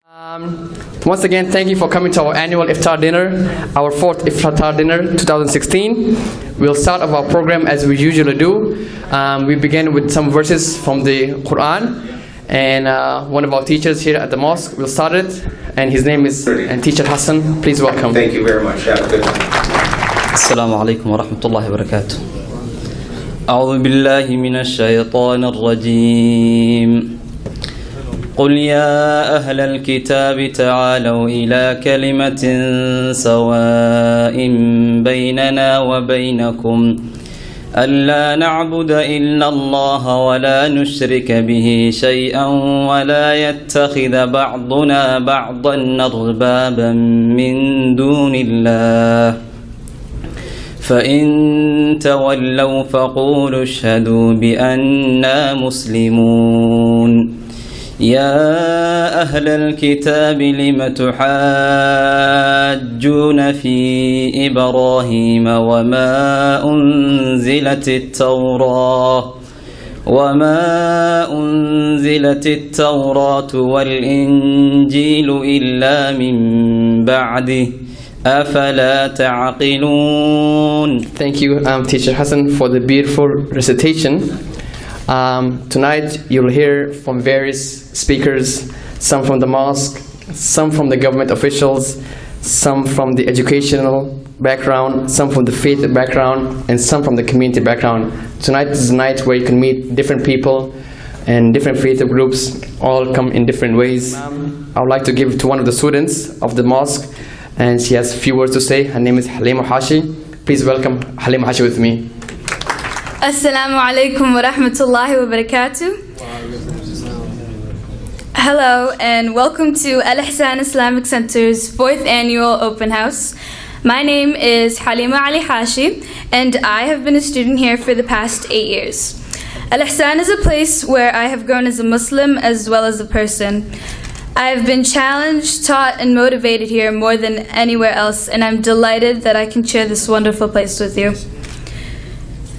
Once again, thank you for coming to our annual Iftar dinner, our fourth Iftar dinner 2016. We'll start off our program as we usually do. We begin with some verses from the Quran, and one of our teachers here at the mosque will start it, and his name is Teacher Hassan. Please welcome. Thank you very much. Have a good one. السلام عليكم ورحمة الله وبركاته. أعوذ بالله من الشيطان الرجيم. قل يا أهل الكتاب تعالوا إلى كلمة سواء بيننا وبينكم ألا نعبد إلا الله ولا نشرك به شيئا ولا يتخذ بعضنا بعضا أربابا من دون الله فإن تولوا فقولوا اشهدوا بأننا مسلمون يا أهل الكتاب لم تحاجون في إبراهيم وما أنزلت التوراة والإنجيل إلا من بعده أفلا تعقلون. Thank you, Teacher Hassan, for the beautiful recitation. Tonight you'll hear from various speakers, some from the mosque, some from the government officials, some from the educational background, some from the faith background, and some from the community background. Tonight is a night where you can meet different people and different faith groups, all come in different ways. I would like to give to one of the students of the mosque, and she has a few words to say. Her name is Halima Hashi. Please welcome Halima Hashi with me. Assalamu alaikum wa rahmatullahi wa barakatuh. Hello and welcome to Ihsan Islamic Center's 4th annual open house. My name is Halima Ali Hashi and I have been a student here for the past 8 years. Ihsan is a place where I have grown as a Muslim as well as a person. I have been challenged, taught, and motivated here more than anywhere else, and I'm delighted that I can share this wonderful place with you.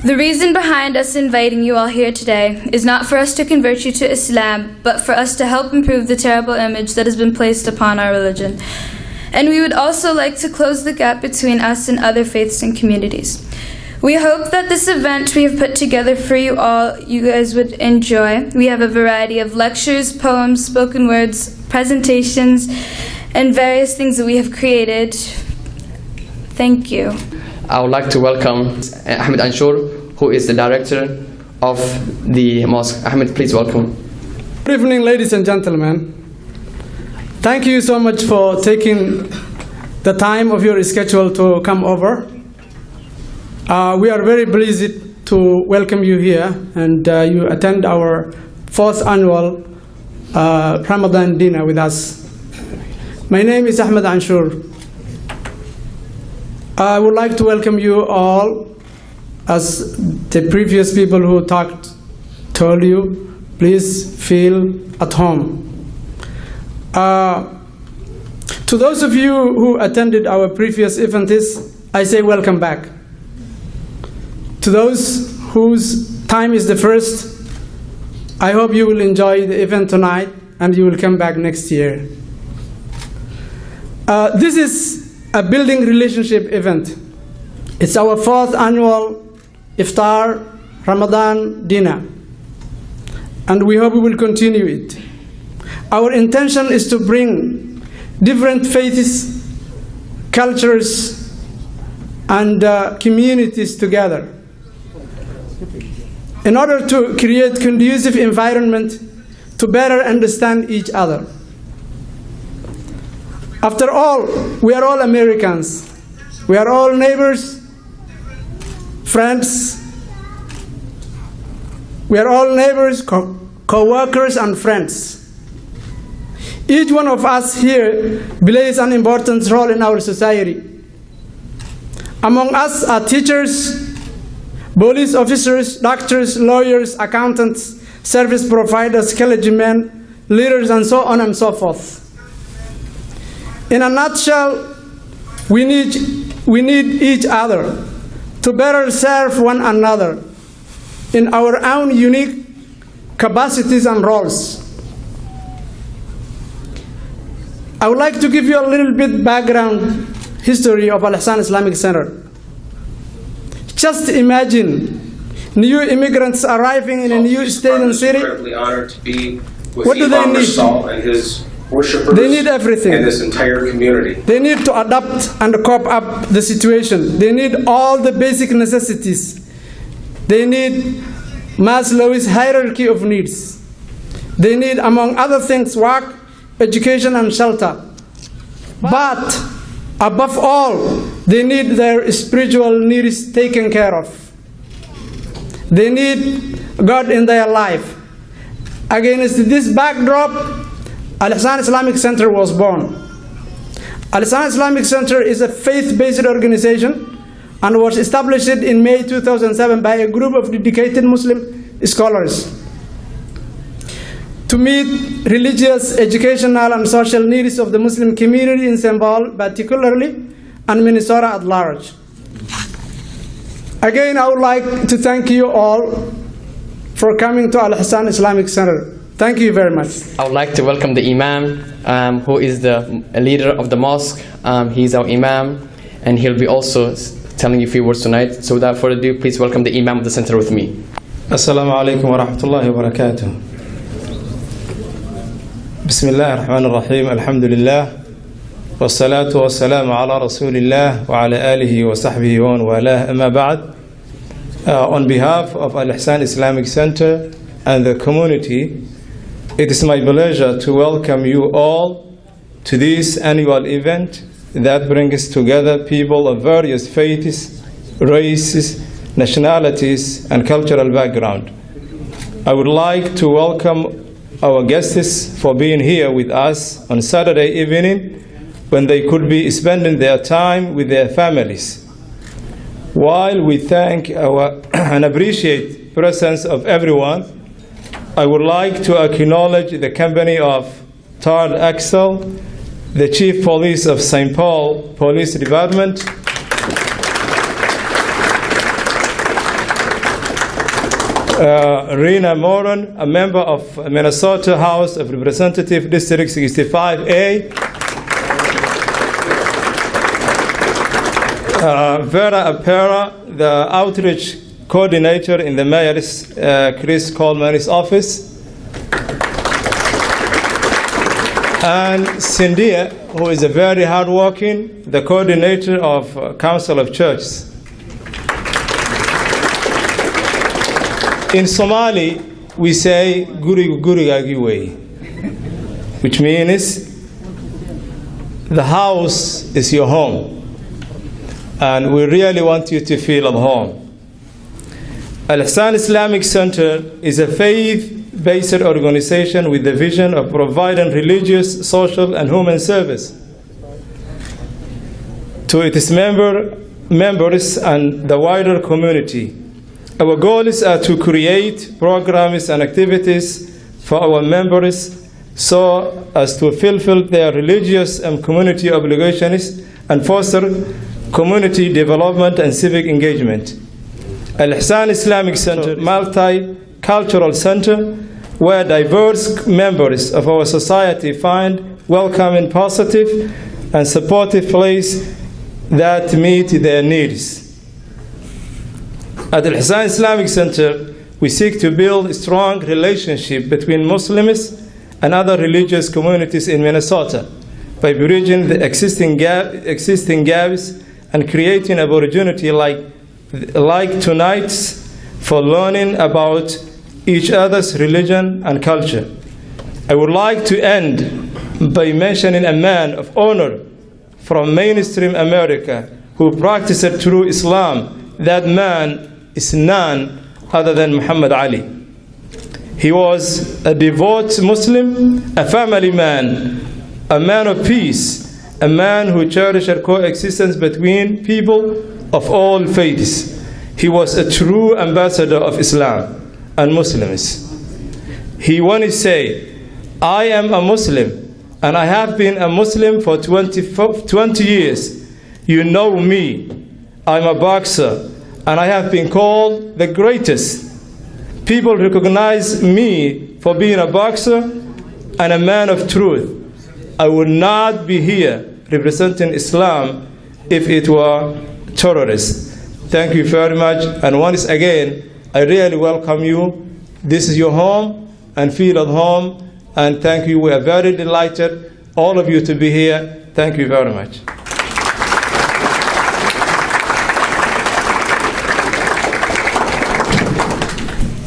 The reason behind us inviting you all here today is not for us to convert you to Islam, but for us to help improve the terrible image that has been placed upon our religion. And we would also like to close the gap between us and other faiths and communities. We hope that this event we have put together for you all, you guys would enjoy. We have a variety of lectures, poems, spoken words, presentations, and various things that we have created. Thank you. I would like to welcome Ahmed Anshur, who is the director of the mosque. Ahmed, please welcome. Good evening, ladies and gentlemen. Thank you so much for taking the time of your schedule to come over. We are very pleased to welcome you here, and you attend our 4th annual Ramadan dinner with us. My name is Ahmed Anshur. I would like to welcome you all, as the previous people who told you. Please feel at home. To those of you who attended our previous events, I say welcome back. To those whose time is the first, I hope you will enjoy the event tonight and you will come back next year. This is a building relationship event. It's our 4th annual Iftar Ramadan dinner, and we hope we will continue it. Our intention is to bring different faiths, cultures, and communities together in order to create conducive environment to better understand each other. After all, we are all Americans. We are all neighbors, friends. We are all neighbors, co-workers, and friends. Each one of us here plays an important role in our society. Among us are teachers, police officers, doctors, lawyers, accountants, service providers, clergymen, leaders, and so on and so forth. In a nutshell, we need each other to better serve one another in our own unique capacities and roles. I would like to give you a little bit background history of Ihsan Islamic Center. Just imagine new immigrants arriving in a new state and city. Incredibly honored to be with What do they Imam need? and his worshipers. They need everything. And this entire community. They need to adapt and cope up the situation. They need all the basic necessities. They need Maslow's hierarchy of needs. They need, among other things, work, education, and shelter. But above all, they need their spiritual needs taken care of. They need God in their life. Against this backdrop, Ihsan Islamic Center was born. Ihsan Islamic Center is a faith-based organization and was established in May 2007 by a group of dedicated Muslim scholars to meet religious, educational, and social needs of the Muslim community in St. Paul, particularly, and Minnesota at large. Again, I would like to thank you all for coming to Ihsan Islamic Center. Thank you very much. I would like to welcome the Imam, who is the leader of the mosque. He's our Imam, and he'll be also telling you a few words tonight. So without further ado, please welcome the Imam of the center with me. Assalamu alaikum wa rahmatullahi wa barakatuh. Bismillah ar-Rahman ar-Rahim, alhamdulillah, wa salatu wa salamu ala rasulillah wa ala alihi wa sahbihi wa walah, amma ba'd. On behalf of Ihsan Islamic Center and the community, it is my pleasure to welcome you all to this annual event that brings together people of various faiths, races, nationalities, and cultural background. I would like to welcome our guests for being here with us on Saturday evening when they could be spending their time with their families. While we thank and appreciate the presence of everyone, I would like to acknowledge the company of Todd Axel, the Chief Police of St. Paul Police Department, Rena Moran, a member of Minnesota House of Representatives District 65A, Vera Apera, the outreach coordinator in the mayor's Chris Coleman's office, and Cynthia, who is a very hardworking, the coordinator of Council of Churches. In Somali, we say "Guri gurigagi way," which means the house is your home, and we really want you to feel at home. Ihsan Islamic Center is a faith-based organization with the vision of providing religious, social, and human service to its members and the wider community. Our goals are to create programs and activities for our members so as to fulfill their religious and community obligations and foster community development and civic engagement. Ihsan Islamic Center, multicultural center, where diverse members of our society find welcoming, positive, and supportive place that meet their needs. At the Ihsan Islamic Center, we seek to build a strong relationship between Muslims and other religious communities in Minnesota by bridging the existing gaps and creating an opportunity like tonight's for learning about each other's religion and culture. I would like to end by mentioning a man of honor from mainstream America who practiced true Islam. That man is none other than Muhammad Ali. He was a devout Muslim, a family man, a man of peace, a man who cherished coexistence between people of all faiths. He was a true ambassador of Islam and Muslims. He once said, "I am a Muslim, and I have been a Muslim for 20 years. You know me. I'm a boxer, and I have been called the greatest. People recognize me for being a boxer and a man of truth. I would not be here representing Islam if it were terrorists. Thank you very much. And once again, I really welcome you. This is your home, and feel at home. And thank you. We are very delighted, all of you, to be here. Thank you very much.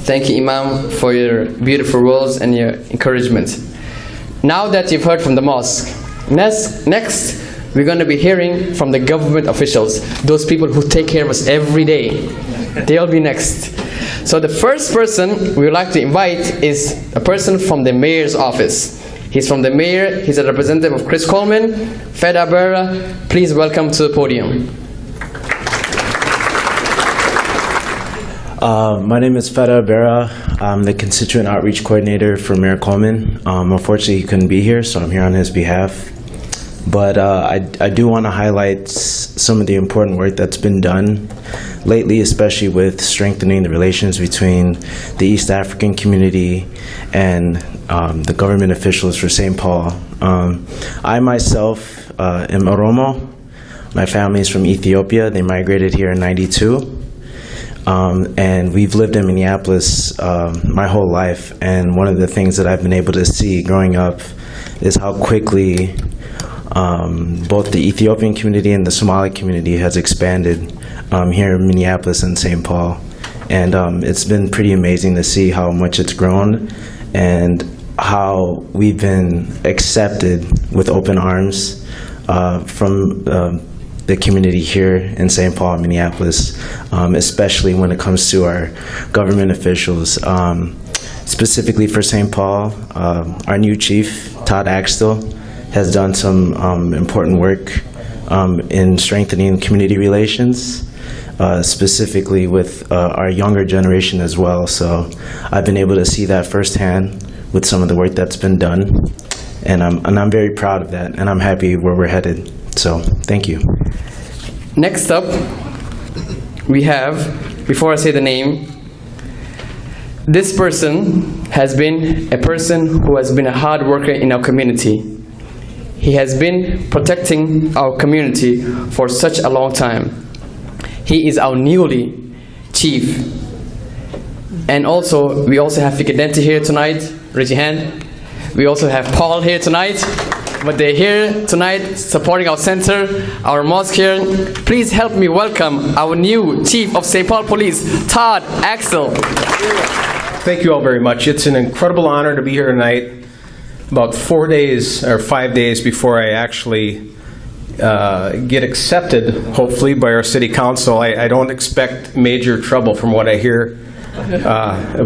Thank you, Imam, for your beautiful words and your encouragement. Now that you've heard from the mosque, next we're going to be hearing from the government officials, those people who take care of us every day. They'll be next. So the first person we would like to invite is a person from the mayor's office. He's from the mayor. He's a representative of Chris Coleman. Feda Berra, please welcome to the podium. My name is Feda Berra. I'm the Constituent Outreach Coordinator for Mayor Coleman. Unfortunately, he couldn't be here, so I'm here on his behalf. But I do want to highlight some of the important work that's been done lately, especially with strengthening the relations between the East African community and the government officials for St. Paul. I myself am Oromo. My family is from Ethiopia. They migrated here in '92. And we've lived in Minneapolis my whole life, and one of the things that I've been able to see growing up is how quickly both the Ethiopian community and the Somali community has expanded here in Minneapolis and St. Paul. And it's been pretty amazing to see how much it's grown and how we've been accepted with open arms from the community here in St. Paul and Minneapolis, especially when it comes to our government officials. Specifically for St. Paul, our new chief, Todd Axtell, has done some important work in strengthening community relations, specifically with our younger generation as well. So I've been able to see that firsthand with some of the work that's been done, and I'm very proud of that, and I'm happy where we're headed. So thank you. Next up, we have, before I say the name, this person has been a person who has been a hard worker in our community. He has been protecting our community for such a long time. He is our newly chief. And also, we also have Fikadenti here tonight. Raise your hand. We also have Paul here tonight. But they're here tonight supporting our center, our mosque here. Please help me welcome our new Chief of St. Paul Police, Todd Axtell. Thank you all very much. It's an incredible honor to be here tonight. About 4 days or 5 days before I actually get accepted, hopefully, by our city council. I don't expect major trouble from what I hear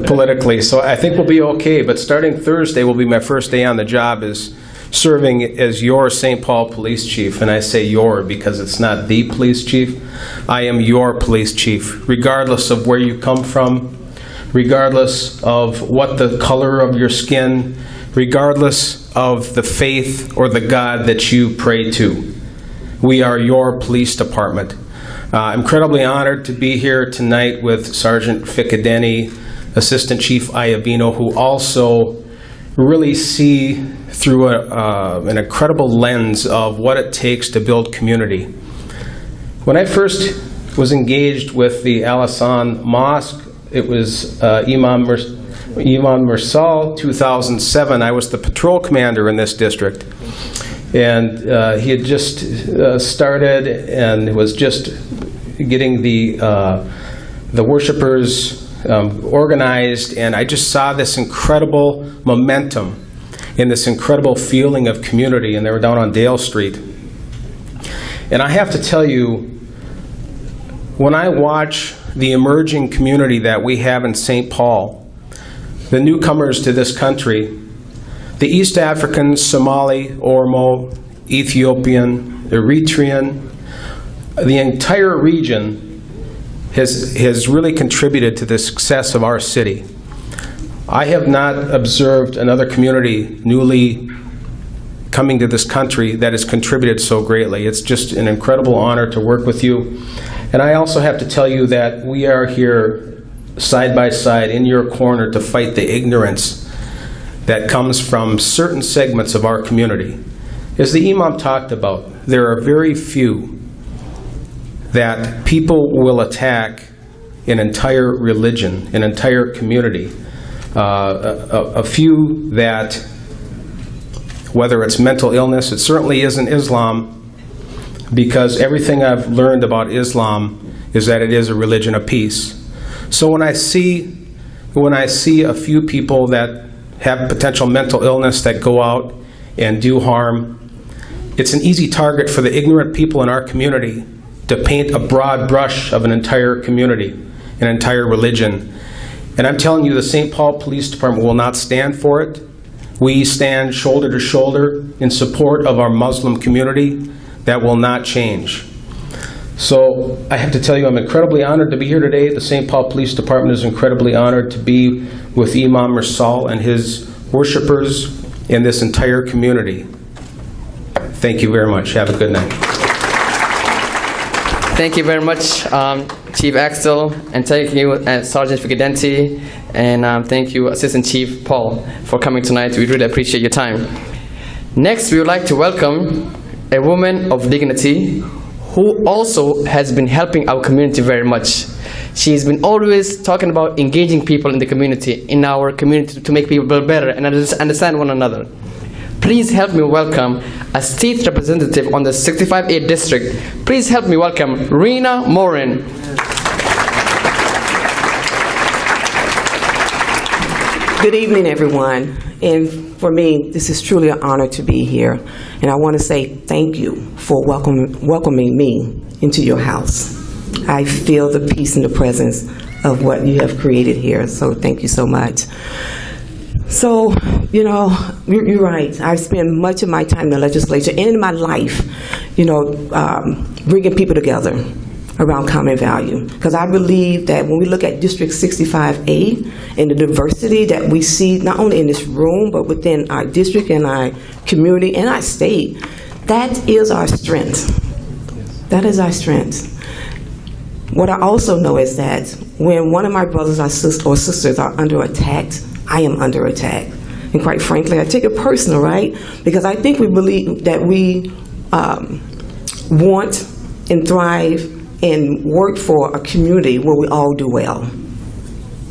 politically, so I think we'll be okay. But starting Thursday will be my first day on the job as serving as your St. Paul Police Chief. And I say your because it's not the police chief. I am your police chief, regardless of where you come from, regardless of what the color of your skin, regardless of the faith or the God that you pray to. We are your police department. I'm incredibly honored to be here tonight with Sergeant Fikadeni, Assistant Chief Iabino, who also really see through an incredible lens of what it takes to build community. When I first was engaged with the Al-Ihsan Mosque, it was Imam Mursal, 2007. I was the patrol commander in this district. And he had just started and was just getting the worshipers organized, and I just saw this incredible momentum and this incredible feeling of community, and they were down on Dale Street. And I have to tell you, when I watch the emerging community that we have in St. Paul, the newcomers to this country, the East African, Somali, Oromo, Ethiopian, Eritrean, the entire region has really contributed to the success of our city. I have not observed another community newly coming to this country that has contributed so greatly. It's just an incredible honor to work with you. And I also have to tell you that we are here side by side in your corner to fight the ignorance that comes from certain segments of our community. As the Imam talked about, there are very few that people will attack an entire religion, an entire community. A few that, whether it's mental illness, it certainly isn't Islam, because everything I've learned about Islam is that it is a religion of peace. So when I see a few people that have potential mental illness that go out and do harm, it's an easy target for the ignorant people in our community to paint a broad brush of an entire community, an entire religion. And I'm telling you, the St. Paul Police Department will not stand for it. We stand shoulder to shoulder in support of our Muslim community. That will not change. So I have to tell you, I'm incredibly honored to be here today. The St. Paul Police Department is incredibly honored to be with Imam Mursal and his worshipers in this entire community. Thank you very much. Have a good night. Thank you very much, Chief Axel, and thank you, Sergeant Figadenti, and thank you, Assistant Chief Paul, for coming tonight. We really appreciate your time. Next, we would like to welcome a woman of dignity who also has been helping our community very much. She's been always talking about engaging people in the community, in our community, to make people better and understand one another. Please help me welcome a state representative on the 65A district. Please help me welcome Rena Morin. Good evening, everyone. And for me, this is truly an honor to be here. And I want to say thank you for welcoming me into your house. I feel the peace and the presence of what you have created here. So thank you so much. So, you know, you're right. I've spent much of my time in the legislature and in my life, you know, bringing people together around common value. Because I believe that when we look at District 65A and the diversity that we see not only in this room, but within our district and our community and our state, that is our strength. That is our strength. What I also know is that when one of my brothers or sisters are under attack, I am under attack. And quite frankly, I take it personal, right? Because I think we believe that we want and thrive and work for a community where we all do well,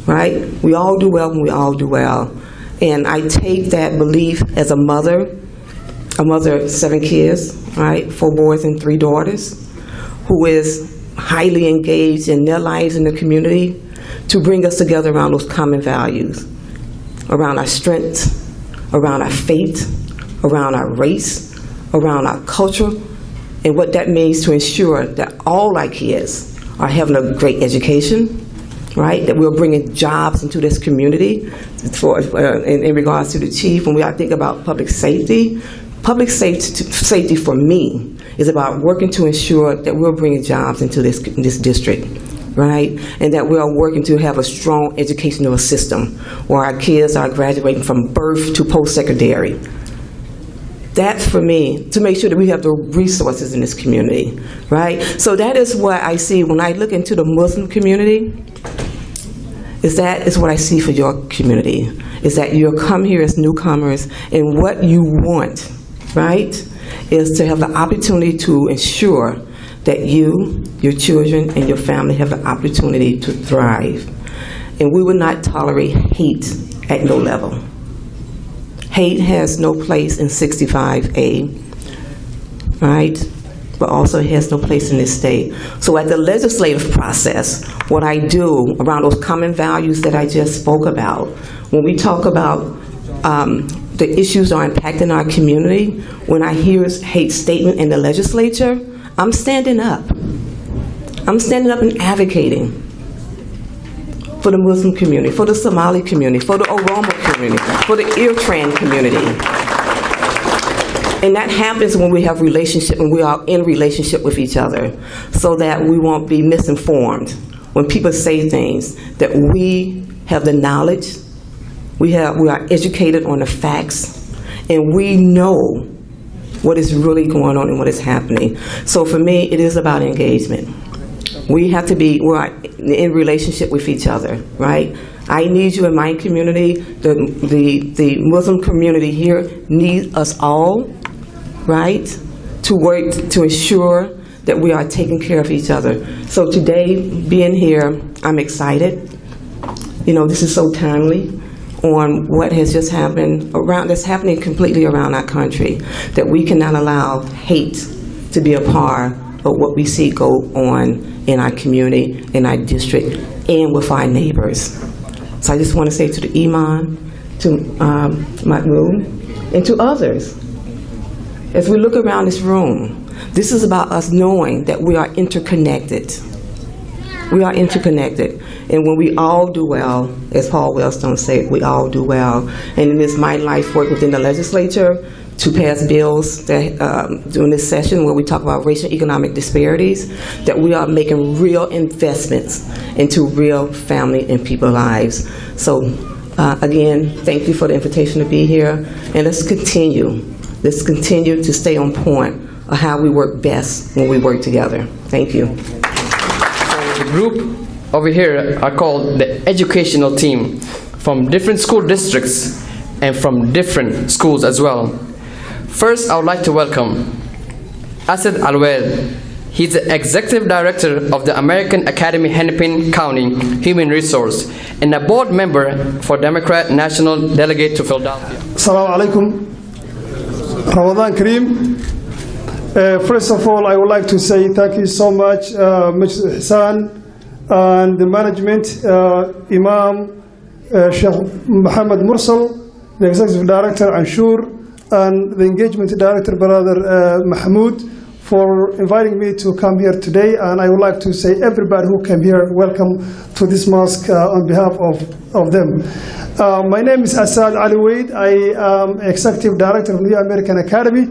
right? We all do well when we all do well. And I take that belief as a mother of 7 kids, right? 4 boys and 3 daughters, who is highly engaged in their lives in the community to bring us together around those common values, around our strengths, around our faith, around our race, around our culture, and what that means to ensure that all our kids are having a great education, right? That we're bringing jobs into this community. In regards to the chief, when I think about public safety for me is about working to ensure that we're bringing jobs into this district, right? And that we are working to have a strong educational system where our kids are graduating from birth to post-secondary. That's for me, to make sure that we have the resources in this community, right? So that is what I see when I look into the Muslim community, is that is what I see for your community, is that you come here as newcomers, and what you want, right, is to have the opportunity to ensure that you, your children, and your family have the opportunity to thrive. And we will not tolerate hate at no level. Hate has no place in 65A, right? But also it has no place in this state. So at the legislative process, what I do around those common values that I just spoke about, when we talk about the issues are impacting our community, when I hear hate statement in the legislature, I'm standing up. I'm standing up and advocating for the Muslim community, for the Somali community, for the Oromo community, for the Irtran community. And that happens when we have relationship, when we are in relationship with each other, so that we won't be misinformed. When people say things, that we have the knowledge, we are educated on the facts, and we know what is really going on and what is happening. So for me, it is about engagement. We have to be in relationship with each other, right? I need you in my community. The Muslim community here needs us all, right? To work to ensure that we are taking care of each other. So today, being here, I'm excited. You know, this is so timely on what has just happened around, that's happening completely around our country, that we cannot allow hate to be a part of what we see go on in our community, in our district, and with our neighbors. So I just want to say to the Imam, to Mahmoud, and to others, as we look around this room, this is about us knowing that we are interconnected. We are interconnected. And when we all do well, as Paul Wellstone said, we all do well. And it is my life work within the legislature to pass bills that, during this session where we talk about racial and economic disparities, that we are making real investments into real family and people's lives. So again, thank you for the invitation to be here. And let's continue to stay on point of how we work best when we work together. Thank you. The group over here are called the educational team, from different school districts and from different schools as well. First, I would like to welcome Asad Alwed. He's the Executive Director of the American Academy Hennepin County Human Resource and a board member for Democrat National Delegate to Philadelphia. Assalamu alaikum. Ramadan Kareem. First of all, I would like to say thank you so much, Mr. Ihsan, and the management, Imam, Sheikh Muhammad Mursal, the Executive Director, Anshur, and the Engagement Director, Brother Mahmoud, for inviting me to come here today. And I would like to say everybody who came here, welcome to this mosque on behalf of them. My name is Asad Alwed. I am Executive Director of the American Academy.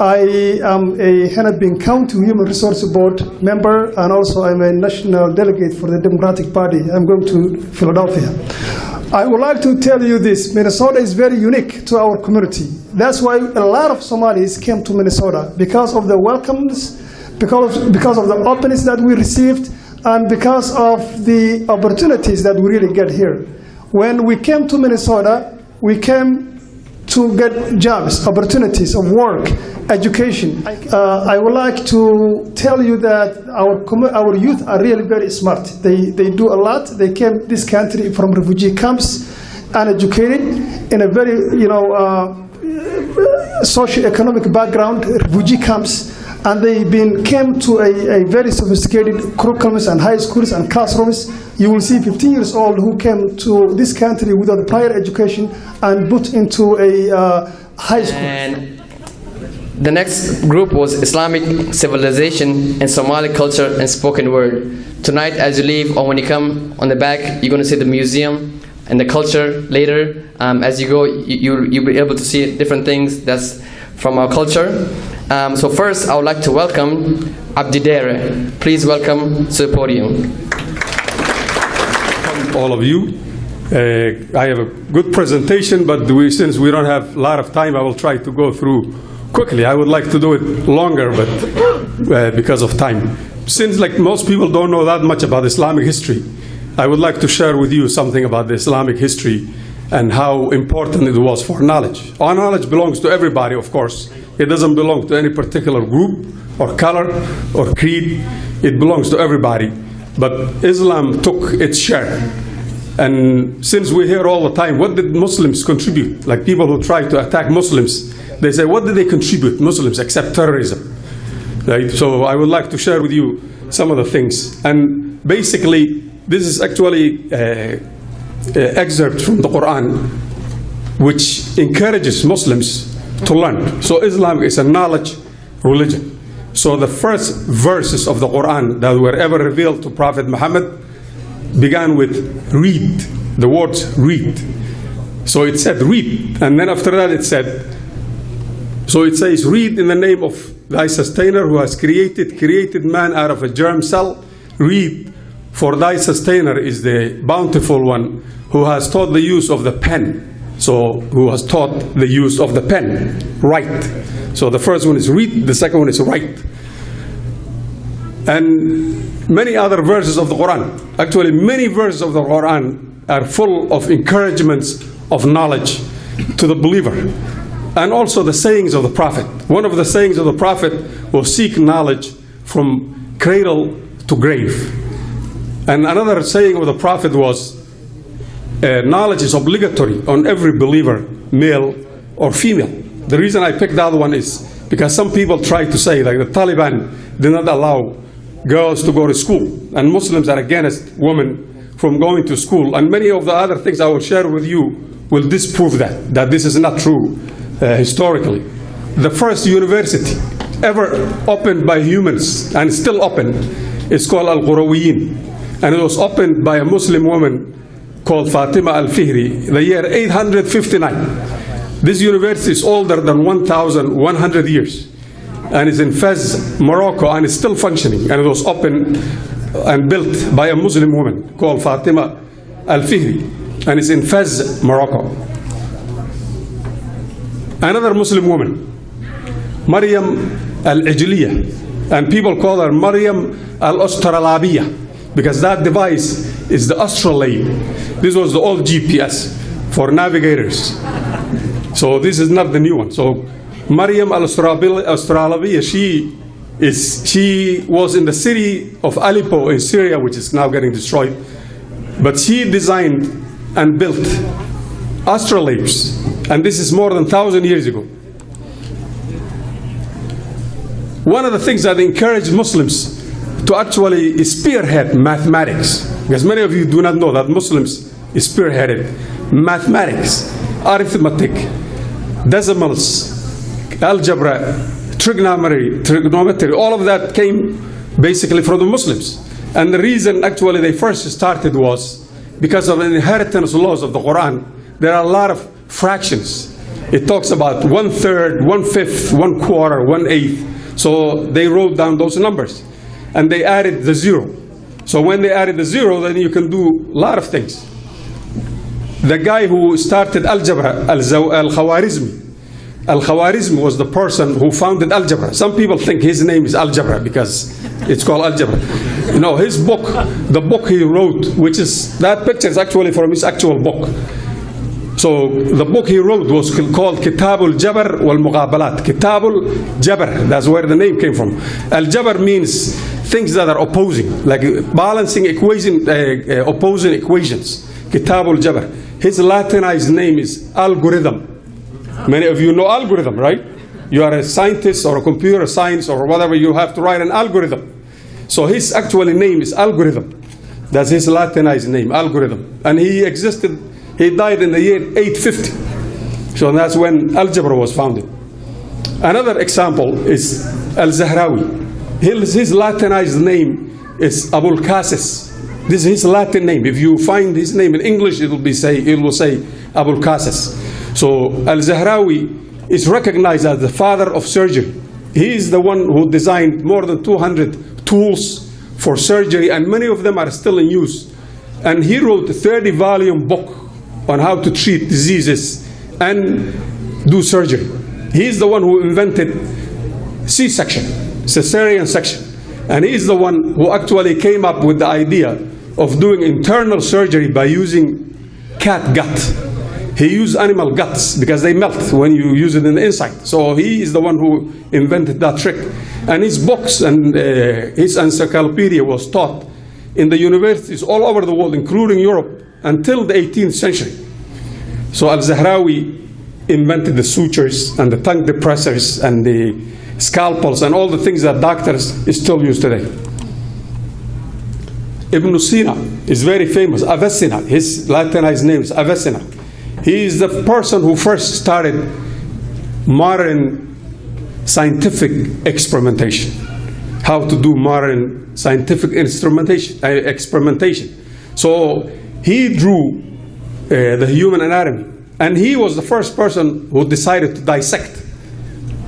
I am a Hennepin County Human Resource Board member, and also I'm a national delegate for the Democratic Party. I'm going to Philadelphia. I would like to tell you this: Minnesota is very unique to our community. That's why a lot of Somalis came to Minnesota, because of the welcomeness, because of the openness that we received, and because of the opportunities that we really get here. When we came to Minnesota, we came to get jobs, opportunities of work, education. I would like to tell you that our youth are really very smart. They do a lot. They came this country from refugee camps, uneducated, in a very socio-economic background, refugee camps, and they came to a very sophisticated curriculums and high schools and classrooms. You will see 15 years old who came to this country without prior education and put into a high school. And the next group was Islamic civilization and Somali culture and spoken word. Tonight, as you leave or when you come on the back, you're going to see the museum and the culture later. As you go, you'll be able to see different things that's from our culture. So first, I would like to welcome Abdidere. Please welcome to the podium. All of you. I have a good presentation, but since we don't have a lot of time, I will try to go through quickly. I would like to do it longer, but because of time. Since most people don't know that much about Islamic history, I would like to share with you something about the Islamic history and how important it was for knowledge. Our knowledge belongs to everybody, of course. It doesn't belong to any particular group or color or creed. It belongs to everybody. But Islam took its share. And since we hear all the time, what did Muslims contribute? Like people who try to attack Muslims, they say, what did they contribute, Muslims, except terrorism? Right? So I would like to share with you some of the things. And basically, this is actually an excerpt from the Quran, which encourages Muslims to learn. So Islam is a knowledge religion. So the first verses of the Quran that were ever revealed to Prophet Muhammad began with read, the words read. So it said read, and then after that it said, so it says read in the name of thy sustainer who has created man out of a germ cell. Read, for thy sustainer is the bountiful one who has taught the use of the pen. So who has taught the use of the pen, write. So the first one is read, the second one is write. And many other verses of the Quran, actually many verses of the Quran are full of encouragements of knowledge to the believer. and also the sayings of the Prophet. One of the sayings of the Prophet was seek knowledge from cradle to grave. And another saying of the Prophet was knowledge is obligatory on every believer, male or female. The reason I picked that one is because some people try to say like the Taliban did not allow girls to go to school, and Muslims are against women from going to school, and many of the other things I will share with you will disprove that this is not true historically. The first university ever opened by humans and still open is called Al-Qurawiyin, and it was opened by a Muslim woman called Fatima Al-Fihri, the year 859. This university is older than 1,100 years and is in Fez, Morocco, and is still functioning, and it was opened and built by a Muslim woman called Fatima Al-Fihri, and is in Fez, Morocco. Another Muslim woman, Maryam Al-Ijliyah, and people call her Maryam Al-Astralabiyah because that device is the astrolabe. This was the old GPS for navigators. So this is not the new one. So Maryam Al-Astralabiyah, she was in the city of Aleppo in Syria, which is now getting destroyed. But she designed and built astrolabes, and this is more than 1,000 years ago. One of the things that encouraged Muslims to actually spearhead mathematics, because many of you do not know that Muslims spearheaded mathematics, arithmetic, decimals, algebra, trigonometry, all of that came basically from the Muslims. And the reason actually they first started was because of the inheritance laws of the Quran. There are a lot of fractions. It talks about 1/3, 1/5, 1/4, 1/8. So they wrote down those numbers and they added the zero. So when they added the zero, then you can do a lot of things. The guy who started algebra, Al-Khwarizmi, Al-Khwarizmi was the person who founded algebra. Some people think his name is algebra because it's called algebra. You know, his book, the book he wrote, which is, that picture is actually from his actual book. So the book he wrote was called Kitabul Jabr wal Muqabalat. Kitabul Jabr, that's where the name came from. Al-Jabr means things that are opposing, like balancing opposing equations. Kitabul Jabr. His Latinized name is algorithm. Many of you know algorithm, right? You are a scientist or a computer science or whatever, you have to write an algorithm. So his actual name is algorithm. That's his Latinized name, algorithm. And he died in the year 850. So that's when algebra was founded. Another example is Al-Zahrawi. His Latinized name is Abul Qasis. This is his Latin name. If you find his name in English, it will say Abul Qasis. So Al-Zahrawi is recognized as the father of surgery. He is the one who designed more than 200 tools for surgery, and many of them are still in use. And he wrote a 30-volume book on how to treat diseases and do surgery. He's the one who invented C-section, cesarean section. And he's the one who actually came up with the idea of doing internal surgery by using cat gut. He used animal guts because they melt when you use it in the inside. So he is the one who invented that trick. And his books and his encyclopedia was taught in the universities all over the world, including Europe, until the 18th century. So Al-Zahrawi invented the sutures and the tongue depressors and the scalpels and all the things that doctors still use today. Ibn Sina is very famous. Avicenna, his Latinized name is Avicenna. He is the person who first started modern scientific experimentation. How to do modern scientific experimentation. So he drew the human anatomy. And he was the first person who decided to dissect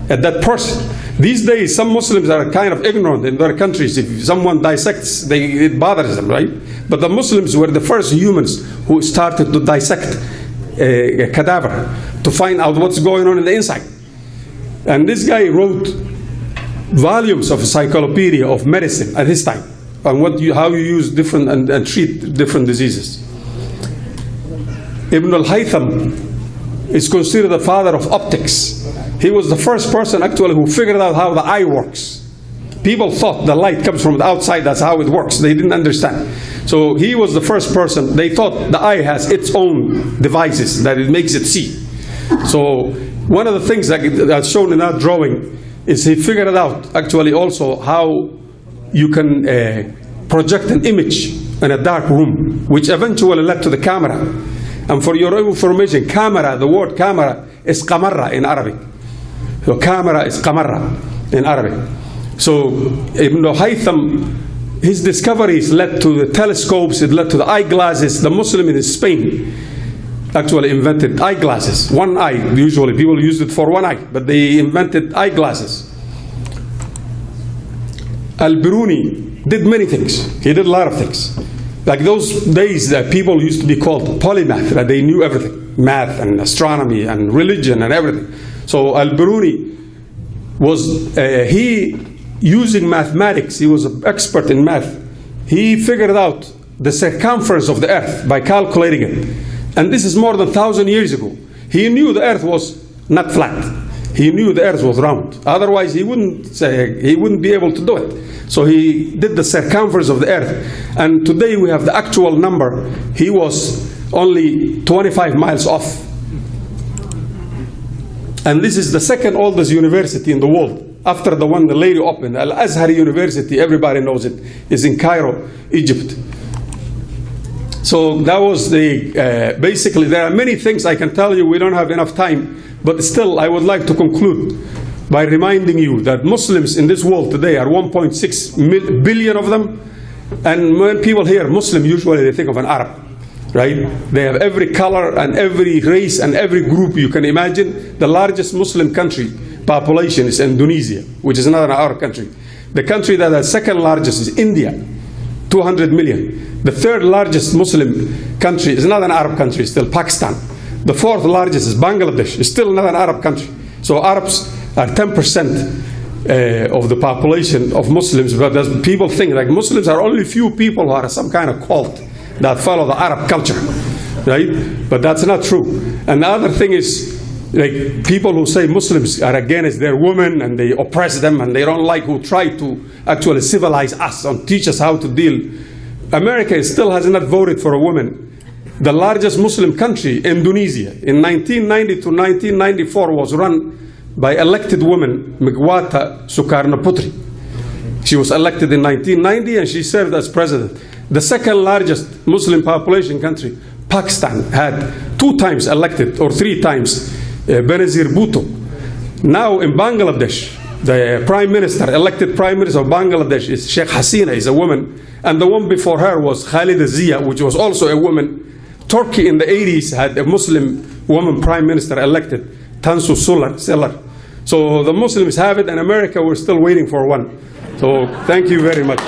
that person. These days, some Muslims are kind of ignorant in their countries. If someone dissects, it bothers them, right? But the Muslims were the first humans who started to dissect a cadaver to find out what's going on in the inside. And this guy wrote volumes of encyclopedia of medicine at his time on how you use different and treat different diseases. Ibn al-Haytham is considered the father of optics. He was the first person actually who figured out how the eye works. People thought the light comes from the outside, that's how it works. They didn't understand. So he was the first person. They thought the eye has its own devices that it makes it see. So one of the things that's shown in that drawing is he figured it out actually also how you can project an image in a dark room, which eventually led to the camera. And for your information, camera, the word camera is qamarra in Arabic. So camera is qamarra in Arabic. So Ibn Haytham, his discoveries led to the telescopes, it led to the eyeglasses. The Muslim in Spain actually invented eyeglasses. One eye, usually people used it for one eye, but they invented eyeglasses. Al-Biruni did many things. He did a lot of things. Like those days that people used to be called polymath, that they knew everything, math and astronomy and religion and everything. So Al-Biruni was, using mathematics, he was an expert in math. He figured out the circumference of the earth by calculating it. And this is more than 1,000 years ago. He knew the earth was not flat. He knew the earth was round. Otherwise, he wouldn't be able to do it. So he did the circumference of the earth. And today we have the actual number. He was only 25 miles off. And this is the second oldest university in the world. After the one the lady opened, Al-Azhar University, everybody knows it, is in Cairo, Egypt. So that was the, basically there are many things I can tell you, we don't have enough time, but still I would like to conclude by reminding you that Muslims in this world today are 1.6 billion of them, and when people hear Muslim, usually they think of an Arab, right? They have every color and every race and every group you can imagine. The largest Muslim country population is Indonesia, which is not an Arab country. The country that is second largest is India, 200 million. The third largest Muslim country is not an Arab country, still Pakistan. The fourth largest is Bangladesh, it's still not an Arab country. So Arabs are 10% of the population of Muslims, but people think like Muslims are only few people who are some kind of cult that follow the Arab culture, right? But that's not true. And the other thing is, like people who say Muslims are against their women and they oppress them and they don't like, who try to actually civilize us and teach us how to deal. America still has not voted for a woman. The largest Muslim country, Indonesia, in 1990 to 1994 was run by elected woman, Megawati Soekarno-Putri. She was elected in 1990 and she served as president. The second largest Muslim population country, Pakistan, had 2 times elected or 3 times Benazir Bhutto. Now in Bangladesh, the prime minister, elected prime minister of Bangladesh is Sheikh Hasina, is a woman, and the one before her was Khalida Zia, which was also a woman. Turkey in the 80s had a Muslim woman prime minister elected, Tansu Çiller. So the Muslims have it, and America, we're still waiting for one. So thank you very much.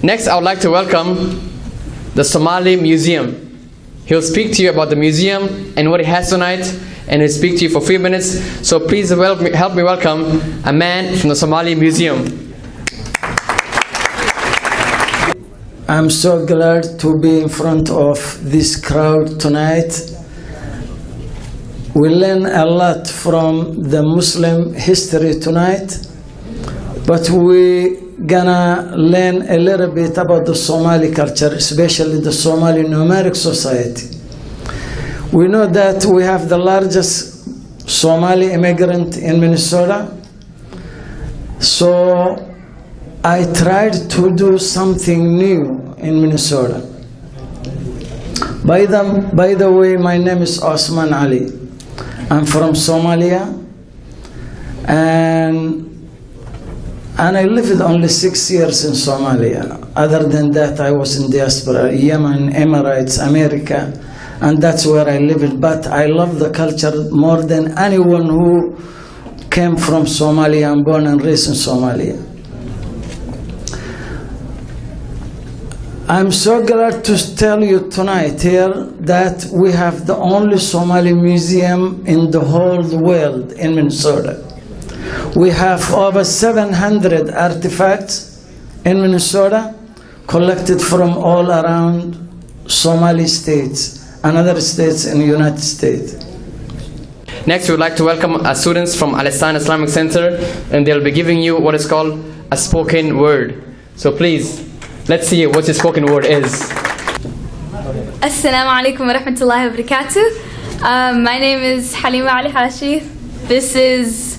Next, I would like to welcome the Somali Museum. He'll speak to you about the museum and what it has tonight, and he'll speak to you for a few minutes. So please help me welcome a man from the Somali Museum. I'm so glad to be in front of this crowd tonight. We learn a lot from the Muslim history tonight, but we gonna learn a little bit about the Somali culture, especially the Somali numeric society. We know that we have the largest Somali immigrant in Minnesota, so I tried to do something new in Minnesota. By the way, my name is Osman Ali. I'm from Somalia, and I lived only 6 years in Somalia. Other than that, I was in diaspora, Yemen, Emirates, America, and that's where I lived. But I love the culture more than anyone who came from Somalia and born and raised in Somalia. I'm so glad to tell you tonight here that we have the only Somali museum in the whole world in Minnesota. We have over 700 artifacts in Minnesota collected from all around Somali states another states in the United States. Next, we would like to welcome our students from Ihsan Islamic Center, and they'll be giving you what is called a spoken word. So please, let's see what the spoken word is. Assalamu alaikum wa rahmatullahi wa barakatuh. My name is Halima Ali Hashi. This is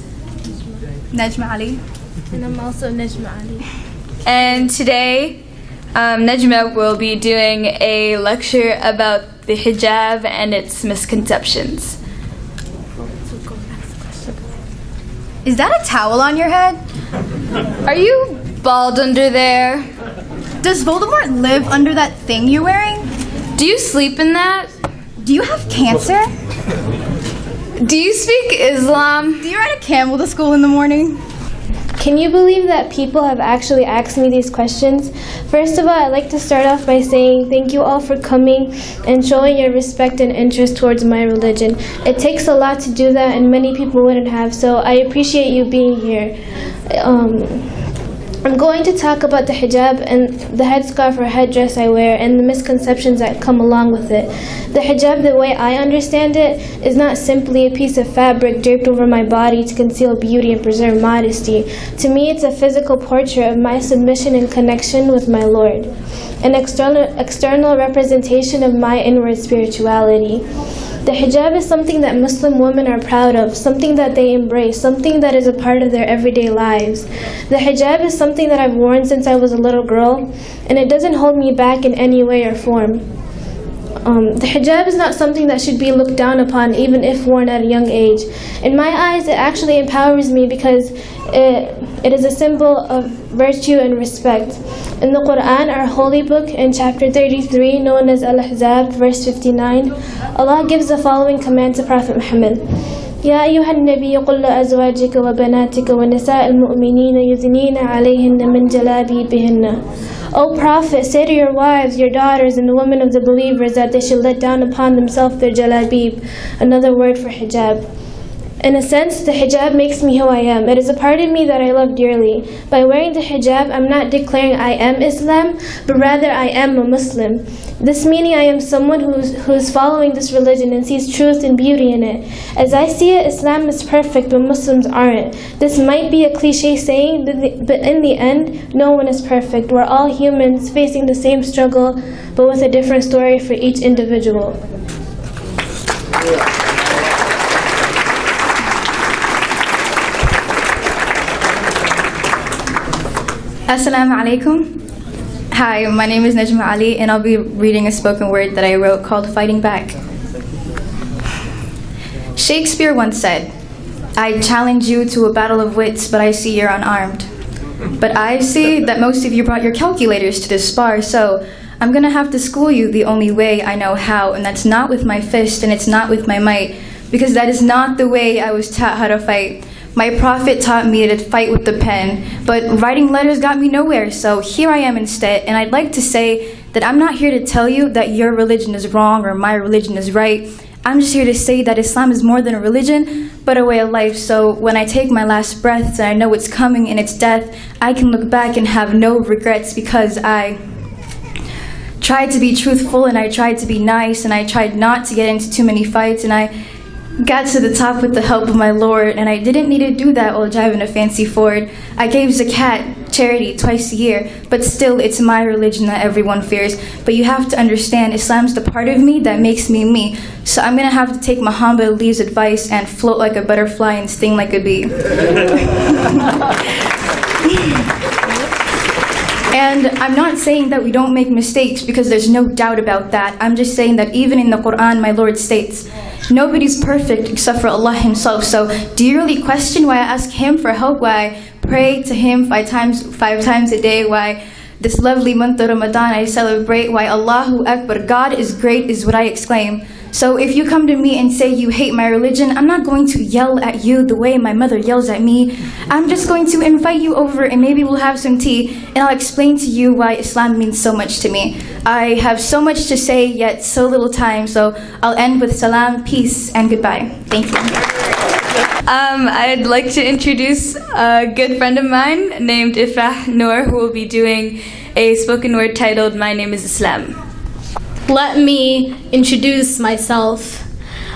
Najma Ali. And I'm also Najma Ali. And today, Najma will be doing a lecture about the hijab and its misconceptions. Is that a towel on your head? Are you bald under there? Does Voldemort live under that thing you're wearing? Do you sleep in that? Do you have cancer? Do you speak Islam? Do you ride a camel to school in the morning? Can you believe that people have actually asked me these questions? First of all, I'd like to start off by saying thank you all for coming and showing your respect and interest towards my religion. It takes a lot to do that, and many people wouldn't have, so I appreciate you being here. I'm going to talk about the hijab and the headscarf or headdress I wear and the misconceptions that come along with it. The hijab, the way I understand it, is not simply a piece of fabric draped over my body to conceal beauty and preserve modesty. To me, it's a physical portrait of my submission and connection with my Lord, an external representation of my inward spirituality. The hijab is something that Muslim women are proud of, something that they embrace, something that is a part of their everyday lives. The hijab is something that I've worn since I was a little girl, and it doesn't hold me back in any way or form. The hijab is not something that should be looked down upon, even if worn at a young age. In my eyes, it actually empowers me because it is a symbol of virtue and respect. In the Quran, our holy book, in chapter 33, known as Al-Ahzab, verse 59, Allah gives the following command to Prophet Muhammad. يا أيها النبي قل لأزواجك وبناتك ونساء المؤمنين يثنين عليهن من جلابيبهن. O Prophet, say to your wives, your daughters, and the women of the believers that they should let down upon themselves their jalabib, another word for hijab. In a sense, the hijab makes me who I am. It is a part of me that I love dearly. By wearing the hijab, I'm not declaring I am Islam, but rather I am a Muslim. This meaning I am someone who is following this religion and sees truth and beauty in it. As I see it, Islam is perfect, but Muslims aren't. This might be a cliche saying, but in the end, no one is perfect. We're all humans facing the same struggle, but with a different story for each individual. Assalamu alaikum. Hi, my name is Najma Ali, and I'll be reading a spoken word that I wrote called Fighting Back. Shakespeare once said, I challenge you to a battle of wits, but I see you're unarmed. But I see that most of you brought your calculators to this spar, so I'm gonna have to school you the only way I know how, and that's not with my fist and it's not with my might, because that is not the way I was taught how to fight. My prophet taught me to fight with the pen, but writing letters got me nowhere, so here I am instead, and I'd like to say that I'm not here to tell you that your religion is wrong or my religion is right. I'm just here to say that Islam is more than a religion, but a way of life, so when I take my last breath and I know it's coming and it's death, I can look back and have no regrets because I tried to be truthful and I tried to be nice and I tried not to get into too many fights and I got to the top with the help of my Lord, and I didn't need to do that while driving a fancy Ford. I gave zakat, charity, twice a year, but still it's my religion that everyone fears. But you have to understand, Islam's the part of me that makes me me. So I'm gonna have to take Muhammad Ali's advice and float like a butterfly and sting like a bee. And I'm not saying that we don't make mistakes, because there's no doubt about that. I'm just saying that even in the Quran, my Lord states, nobody's perfect except for Allah Himself. So do you really question why I ask Him for help, why I pray to Him five times a day, why this lovely month of Ramadan I celebrate, why Allahu Akbar, God is great, is what I exclaim. So if you come to me and say you hate my religion, I'm not going to yell at you the way my mother yells at me. I'm just going to invite you over and maybe we'll have some tea and I'll explain to you why Islam means so much to me. I have so much to say, yet so little time, so I'll end with salam, peace, and goodbye. Thank you. I'd like to introduce a good friend of mine named Ifrah Noor, who will be doing a spoken word titled My Name is Islam. Let me introduce myself.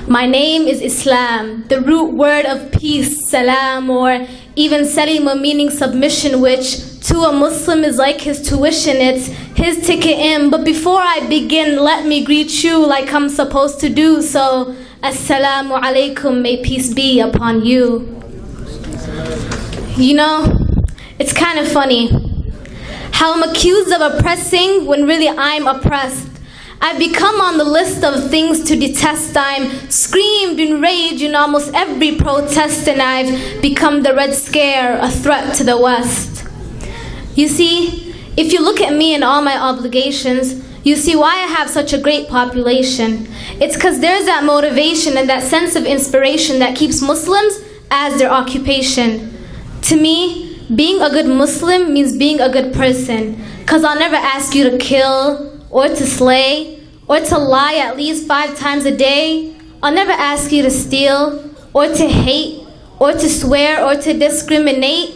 My name is Islam, the root word of peace, salam, or even salima, meaning submission, which to a Muslim is like his tuition, it's his ticket in. But before I begin, let me greet you like I'm supposed to do so. Assalamu alaikum, may peace be upon you. You know, it's kind of funny how I'm accused of oppressing when really I'm oppressed. I've become on the list of things to detest. I'm screamed in rage in almost every protest, and I've become the Red Scare, a threat to the West. You see, if you look at me and all my obligations, you see why I have such a great population. It's because there's that motivation and that sense of inspiration that keeps Muslims as their occupation. To me, being a good Muslim means being a good person, because I'll never ask you to kill, or to slay, or to lie at least 5 times a day. I'll never ask you to steal, or to hate, or to swear, or to discriminate.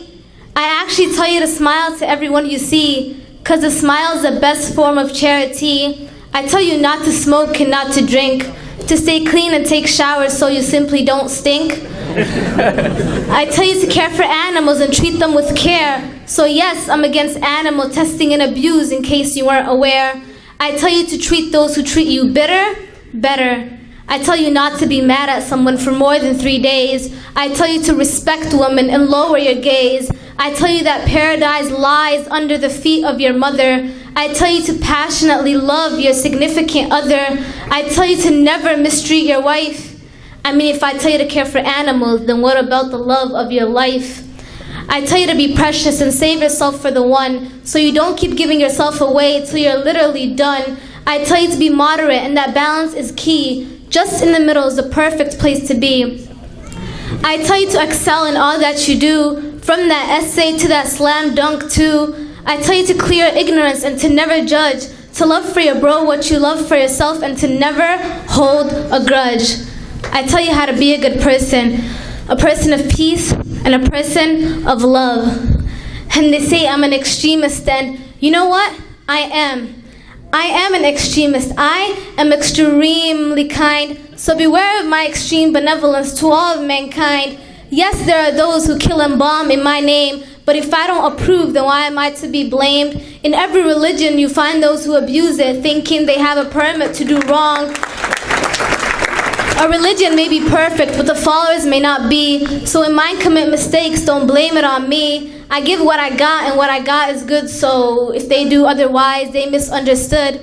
I actually tell you to smile to everyone you see, because the smile is the best form of charity. I tell you not to smoke and not to drink, to stay clean and take showers so you simply don't stink. I tell you to care for animals and treat them with care. So yes, I'm against animal testing and abuse, in case you weren't aware. I tell you to treat those who treat you better. I tell you not to be mad at someone for more than 3 days. I tell you to respect women and lower your gaze. I tell you that paradise lies under the feet of your mother. I tell you to passionately love your significant other. I tell you to never mistreat your wife. I mean, if I tell you to care for animals, then what about the love of your life? I tell you to be precious and save yourself for the one, so you don't keep giving yourself away till you're literally done. I tell you to be moderate, and that balance is key. Just in the middle is the perfect place to be. I tell you to excel in all that you do, from that essay to that slam dunk too. I tell you to clear ignorance and to never judge, to love for your bro what you love for yourself, and to never hold a grudge. I tell you how to be a good person of peace, and a person of love. And they say I'm an extremist, and you know what? I am an extremist. I am extremely kind, so beware of my extreme benevolence to all of mankind. Yes, there are those who kill and bomb in my name, but if I don't approve, then why am I to be blamed? In every religion, you find those who abuse it, thinking they have a permit to do wrong. A religion may be perfect, but the followers may not be. So when mine commit mistakes, don't blame it on me. I give what I got, and what I got is good, so if they do otherwise, they misunderstood.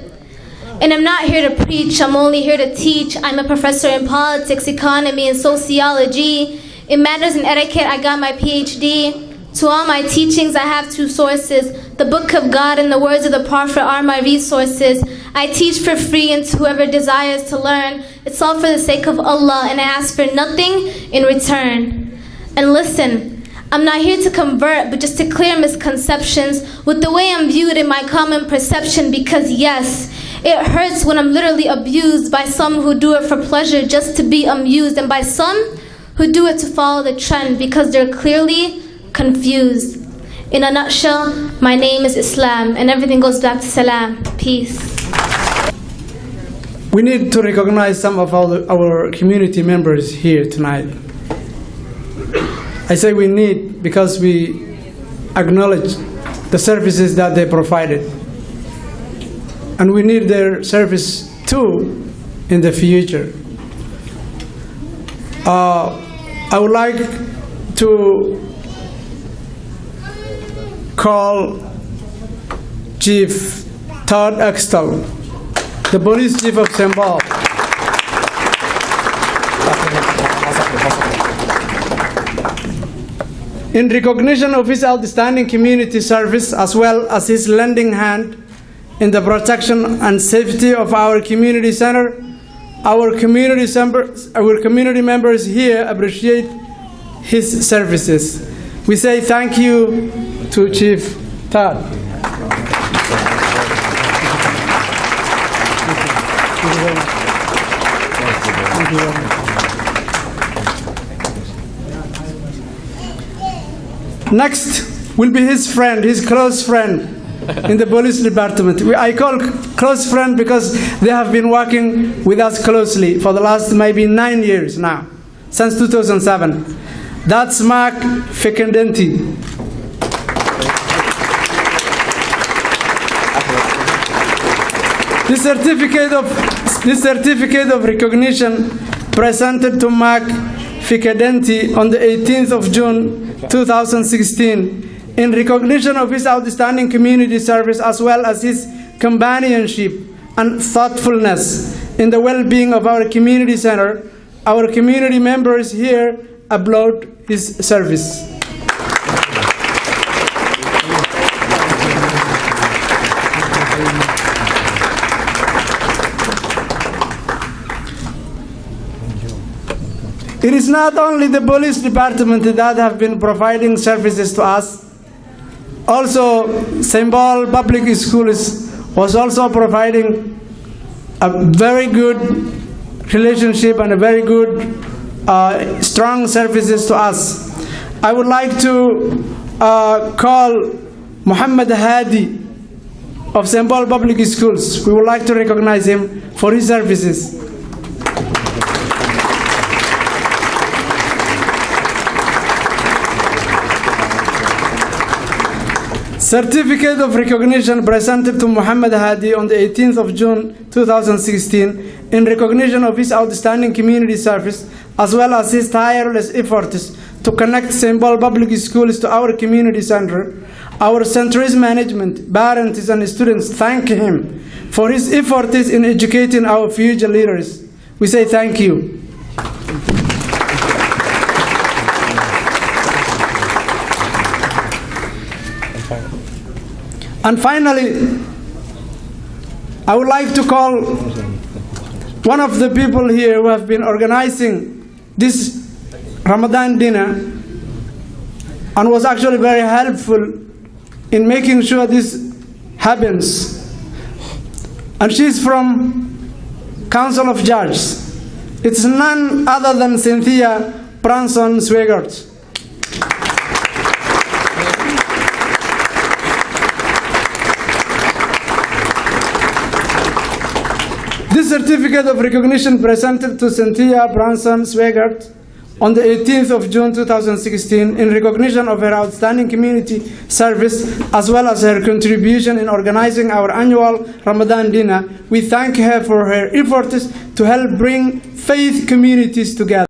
And I'm not here to preach, I'm only here to teach. I'm a professor in politics, economy, and sociology. In manners and etiquette, I got my PhD. To all my teachings, I have 2 sources. The Book of God and the words of the Prophet are my resources. I teach for free, and to whoever desires to learn, it's all for the sake of Allah, and I ask for nothing in return. And listen, I'm not here to convert, but just to clear misconceptions with the way I'm viewed in my common perception, because yes, it hurts when I'm literally abused by some who do it for pleasure just to be amused, and by some who do it to follow the trend because they're clearly confused. In a nutshell, my name is Islam, and everything goes back to salam, peace. We need to recognize some of our community members here tonight. I say we need because we acknowledge the services that they provided. And we need their service too in the future. I would like to call Chief Todd Axtell, the police chief of St. Paul. In recognition of his outstanding community service, as well as his lending hand in the protection and safety of our community center, our community members here appreciate his services. We say thank you to Chief Todd. Thank you very much. Next will be his friend, his close friend, in the police department. I call close friend because they have been working with us closely for the last maybe 9 years now, since 2007. That's Mark Fekendenti. This certificate of recognition presented to Mark Ficadenti on the 18th of June 2016 in recognition of his outstanding community service as well as his companionship and thoughtfulness in the well-being of our community center. Our community members here applaud his service. It is not only the police department that have been providing services to us. Also, St. Paul Public Schools was also providing a very good relationship and a very good, strong services to us. I would like to call Muhammad Hadi of St. Paul Public Schools. We would like to recognize him for his services. Certificate of recognition presented to Muhammad Hadi on the 18th of June 2016 in recognition of his outstanding community service as well as his tireless efforts to connect St. Paul Public Schools to our community center. Our center's management, parents and students thank him for his efforts in educating our future leaders. We say thank you. And finally, I would like to call one of the people here who have been organizing this Ramadan dinner and was actually very helpful in making sure this happens. And she's from Council of Judges. It's none other than Cynthia Branson Swigert. This certificate of recognition presented to Cynthia Branson Swigert on the 18th of June 2016 in recognition of her outstanding community service as well as her contribution in organizing our annual Ramadan dinner. We thank her for her efforts to help bring faith communities together.